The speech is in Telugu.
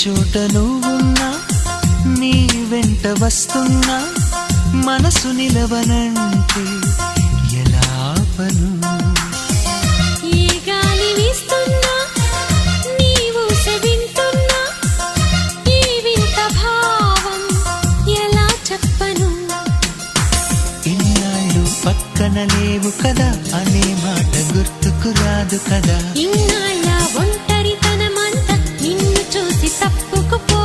చోట నువ్వున్నా, నీ వెంట వస్తున్నా, మనసు నిలవనంటే ఎలా ఆపను? ఏ గాలి వీస్తున్నా, నీ ఊస వింటున్నా, ఈ వింత భావం ఎలా చెప్పను? ఇన్నాళ్ళు పక్కన లేవు కదా అనే మాట గుర్తుకు రాదు కదా. ఇన్నాళ్ళ ఒంటరితనమంతా నిన్ను చూసి తప్పుకుపో